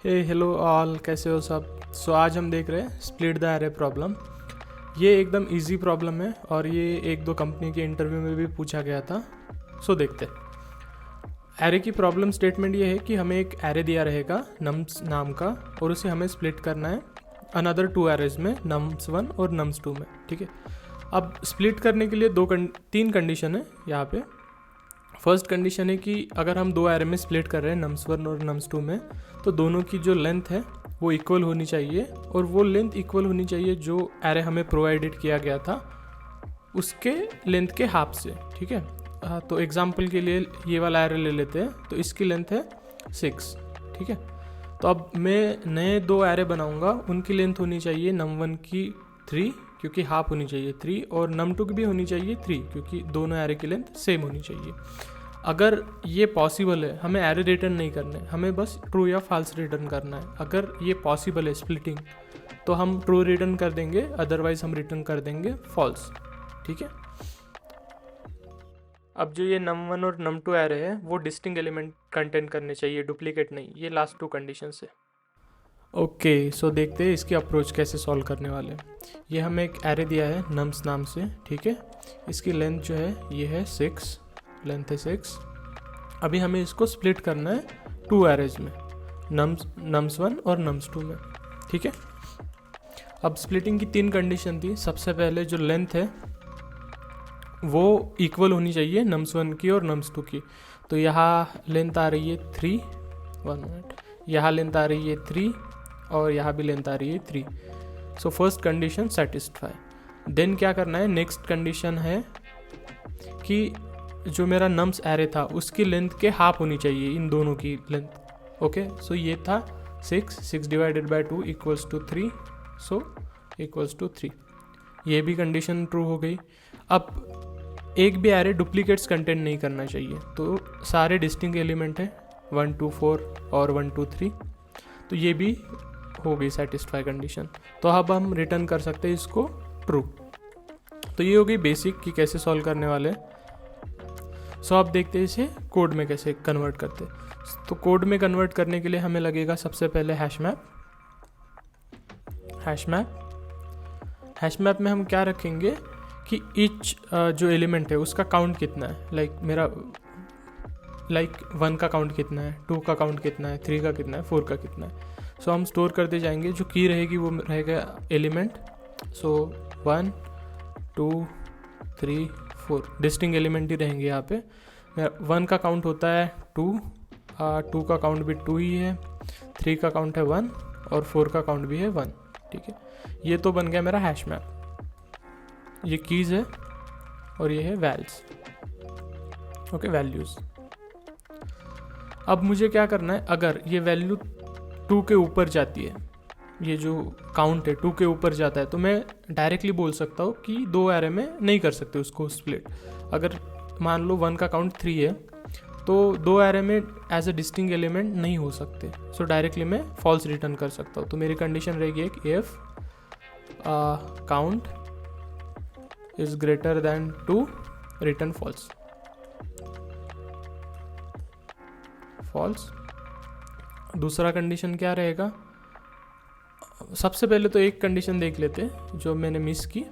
हे hello all, कैसे हो सब। आज हम देख रहे हैं स्प्लिट द एरे प्रॉब्लम। ये एकदम इजी प्रॉब्लम है और ये एक दो कंपनी के इंटरव्यू में भी पूछा गया था। देखते हैं। एरे की प्रॉब्लम स्टेटमेंट ये है कि हमें एक एरे दिया रहेगा नम्स नाम का और उसे हमें स्प्लिट करना है अनदर टू एरेज में, nums1 और nums2 में। ठीक है, अब स्प्लिट करने के लिए तीन कंडीशन है यहाँ पे। फर्स्ट कंडीशन है कि अगर हम दो एरे में स्प्लिट कर रहे हैं nums1 और nums2 में, तो दोनों की जो लेंथ है वो इक्वल होनी चाहिए और वो लेंथ इक्वल होनी चाहिए जो एरे हमें प्रोवाइडेड किया गया था उसके लेंथ के हाफ से। ठीक है, तो एग्जांपल के लिए ये वाला एरे ले लेते हैं, तो इसकी लेंथ है 6। ठीक है, तो अब मैं नए दो एरे बनाऊंगा, उनकी लेंथ होनी चाहिए num1 की 3 क्योंकि हाफ होनी चाहिए 3, और num2 की भी होनी चाहिए 3 क्योंकि दोनों एरे की लेंथ सेम होनी चाहिए। अगर ये पॉसिबल है, हमें एरे रिटर्न नहीं करना है, हमें बस ट्रू या फॉल्स रिटर्न करना है। अगर ये पॉसिबल है स्प्लिटिंग, तो हम ट्रू रिटर्न कर देंगे, अदरवाइज हम रिटर्न कर देंगे फॉल्स। ठीक है, अब जो ये num1 और num2 एरे है वो डिस्टिंक्ट एलिमेंट कंटेंट करने चाहिए, डुप्लीकेट नहीं। ये लास्ट टू कंडीशन है। ओके, सो देखते हैं इसकी अप्रोच कैसे सॉल्व करने वाले हैं। ये हमें एक एरे दिया है nums नाम से। ठीक है, इसकी लेंथ जो है ये है 6, लेंथ है 6। अभी हमें इसको स्प्लिट करना है टू एरेज में, nums1 और nums2 में। ठीक है, अब स्प्लिटिंग की तीन कंडीशन थी। सबसे पहले जो लेंथ है वो इक्वल होनी चाहिए nums1 की और nums2 की। तो यहाँ लेंथ आ रही है 3, 1 मिनट, यहाँ लेंथ आ रही है 3 और यहाँ भी लेंथ आ रही है 3। So first condition satisfy. Then क्या करना है, नेक्स्ट कंडीशन है कि जो मेरा नम्स एरे था उसकी लेंथ के हाफ होनी चाहिए इन दोनों की लेंथ। ओके, सो ये था 6 divided by 2 equals to 3, so equals to 3। ये भी कंडीशन ट्रू हो गई। अब एक भी एरे डुप्लीकेट्स कंटेंट नहीं करना चाहिए, तो सारे डिस्टिंक्ट एलिमेंट है 1 2 4 और 1 2 3, तो ये भी हो गई सेटिस्फाई कंडीशन। तो अब हम रिटर्न कर सकते हैं इसको ट्रू। तो ये हो गई बेसिक कि कैसे सॉल्व करने वाले हैं। अब देखते हैं इसे कोड में कैसे कन्वर्ट करते हैं। तो कोड में कन्वर्ट करने के लिए हमें लगेगा सबसे पहले हैश मैप में हम क्या रखेंगे कि ईच जो एलिमेंट है उसका काउंट कितना है। लाइक 1 का काउंट कितना है, 2 का काउंट कितना है, 3 का कितना है, 4 का कितना है। हम स्टोर करते जाएंगे। जो की रहेगी वो रहेगा एलिमेंट। 1 2 3 4 डिस्टिंक्ट एलिमेंट ही रहेंगे यहाँ पे। 1 का काउंट होता है 2 का काउंट भी 2 ही है, 3 का काउंट है 1 और 4 का काउंट भी है 1। ठीक है, ये तो बन गया मेरा हैश मैप। ये कीज है और ये है वैल्स। Okay, values. अब मुझे क्या करना है, अगर ये वैल्यू 2 के ऊपर जाती है, ये जो काउंट है 2 के ऊपर जाता है, तो मैं डायरेक्टली बोल सकता हूँ कि दो एरे में नहीं कर सकते उसको स्प्लिट। अगर मान लो 1 का काउंट 3 है तो दो एरे में एज ए डिस्टिंक्ट एलिमेंट नहीं हो सकते। डायरेक्टली मैं फॉल्स रिटर्न कर सकता हूँ। तो मेरी कंडीशन रहेगी एक, if count is greater than 2 return false. दूसरा कंडीशन क्या रहेगा, सबसे पहले तो एक कंडीशन देख लेते हैं जो मैंने मिस की।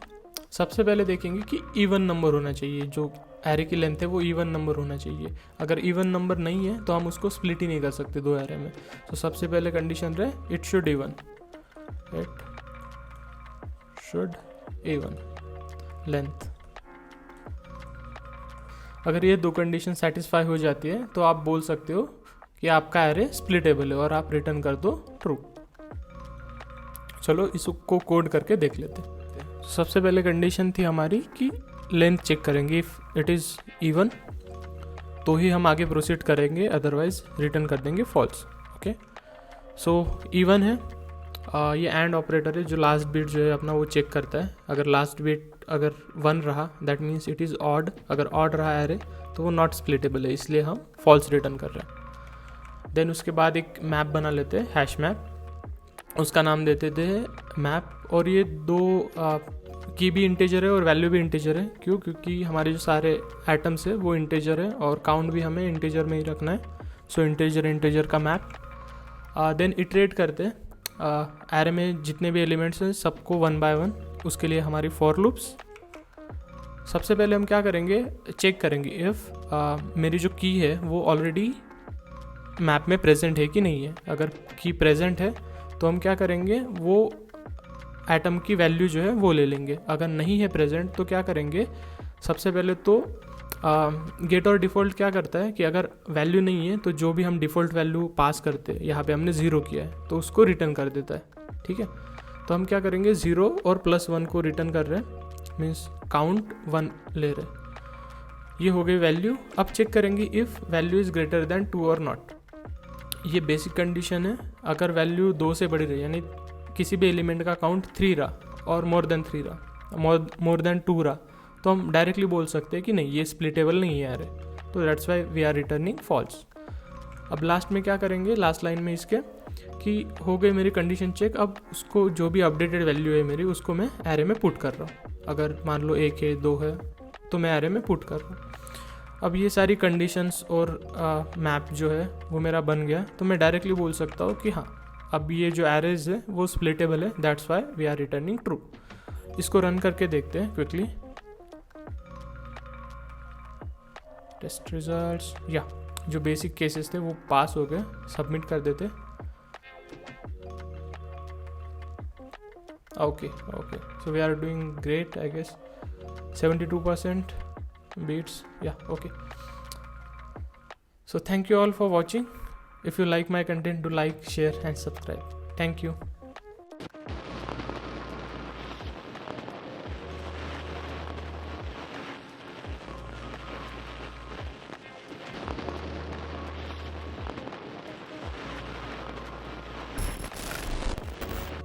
सबसे पहले देखेंगे कि इवन नंबर होना चाहिए, जो एरे की लेंथ है वो इवन नंबर होना चाहिए। अगर इवन नंबर नहीं है तो हम उसको स्प्लिट ही नहीं कर सकते दो एरे में। सबसे पहले कंडीशन रहे इट शुड इवन लेंथ। अगर ये दो कंडीशन सेटिस्फाई हो जाती है तो आप बोल सकते हो कि आपका एरे स्प्लिटेबल है और आप रिटर्न कर दो ट्रू। चलो इसको कोड करके देख लेते हैं। सबसे पहले कंडीशन थी हमारी कि लेंथ चेक करेंगे, इफ़ इट इज़ इवन तो ही हम आगे प्रोसीड करेंगे, अदरवाइज रिटर्न कर देंगे फॉल्स। ओके, इवन है। ये एंड ऑपरेटर है जो लास्ट बिट जो है अपना वो चेक करता है। अगर लास्ट बिट अगर 1 रहा that means it is odd. अगर ऑड रहा एरे तो वो नॉट स्प्लिटेबल है, इसलिए हम फॉल्स रिटर्न कर रहे हैं। देन उसके बाद एक मैप बना लेते हैं, हैश मैप। उसका नाम देते थे मैप। और ये दो की भी इंटीजर है और वैल्यू भी इंटीजर है। क्यों? क्योंकि हमारे जो सारे एटम्स है वो इंटीजर है और काउंट भी हमें इंटीजर में ही रखना है। इंटीजर का मैप। देन इटरेट करते एरे में जितने भी एलिमेंट्स हैं सबको 1 बाय 1, उसके लिए हमारी फॉर लूप्स। सबसे पहले हम क्या करेंगे, चेक करेंगे इफ़ मेरी जो की है वो ऑलरेडी मैप में प्रेजेंट है कि नहीं है। अगर की प्रेजेंट है तो हम क्या करेंगे, वो एटम की वैल्यू जो है वो ले लेंगे। अगर नहीं है प्रेजेंट तो क्या करेंगे, सबसे पहले तो गेट और डिफ़ॉल्ट क्या करता है कि अगर वैल्यू नहीं है तो जो भी हम डिफ़ॉल्ट वैल्यू पास करते हैं, यहाँ पे हमने 0 किया है तो उसको रिटर्न कर देता है। ठीक है, तो हम क्या करेंगे, 0 और +1 को रिटर्न कर रहे हैं, मीन्स काउंट 1 ले रहे हैं। ये हो गई वैल्यू। अब चेक करेंगे if value is greater than 2 और नॉट। ये बेसिक कंडीशन है। अगर वैल्यू 2 से बड़ी रही, यानी किसी भी एलिमेंट का काउंट 3 रहा और मोर देन 3 रहा, मोर देन 2 रहा, तो हम डायरेक्टली बोल सकते हैं कि नहीं, ये स्प्लिटेबल नहीं है अरे, तो that's why we are returning false. अब लास्ट में क्या करेंगे, लास्ट लाइन में इसके कि हो गई मेरी कंडीशन चेक। अब उसको जो भी अपडेटेड वैल्यू है मेरी, उसको मैं एरे में पुट कर रहा हूँ। अगर मान लो 1 है 2 है तो मैं एरे में पुट कर रहा हूँ। अब ये सारी कंडीशंस और मैप जो है वो मेरा बन गया, तो मैं डायरेक्टली बोल सकता हूँ कि हाँ, अब ये जो एरेज है वो स्प्लिटेबल है, that's why we are returning true. इसको रन करके देखते हैं क्विकली, टेस्ट रिजल्ट्स। या जो बेसिक केसेस थे वो पास हो गए, सबमिट कर देते। Okay, so we are doing great, I guess 72% beats. Yeah, okay, so thank you all for watching. If you like my content, do like, share and subscribe. Thank you.